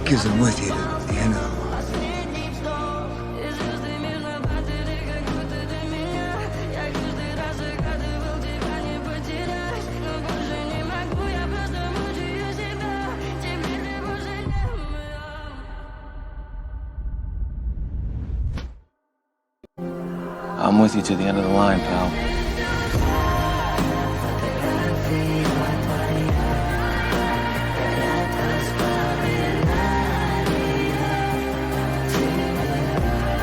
Cause I'm with you to the end of the line. I'm with you to the end of the line, pal.